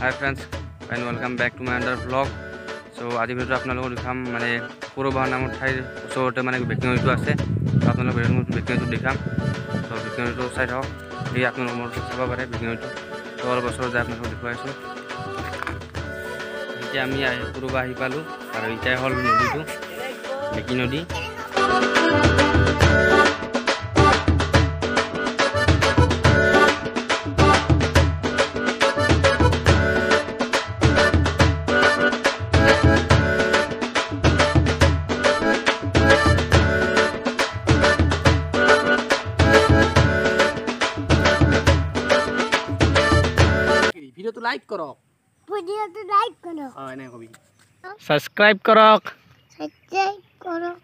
Hi friends and welcome back to my another vlog. So আজি ভিডিওটো আপোনালোকক দেখাম মানে পুৰবাহ নামৰ ঠাইৰ ওচৰতে মানে বেকিংটো আছে। আপোনালোকক বেকিংটো দেখাম। তো বেকিংটো চাই থাকক। এই আপোনালোক মোৰ চাব পাৰে বেকিংটো। তো অলপ বছৰ যায় আপোনালোকক দেখুৱাইছোঁ। এতিয়া আমি পুৰবাহ আহি পালোঁ আৰু এটাই হ'ল নদীটো বেকি নদী। ভিডিওটো লাইক কৰক ভিডিওটো লাইক কৰক এনে কবি সাবস্ক্ৰাইব কৰক সাবস্ক্ৰাইব কৰক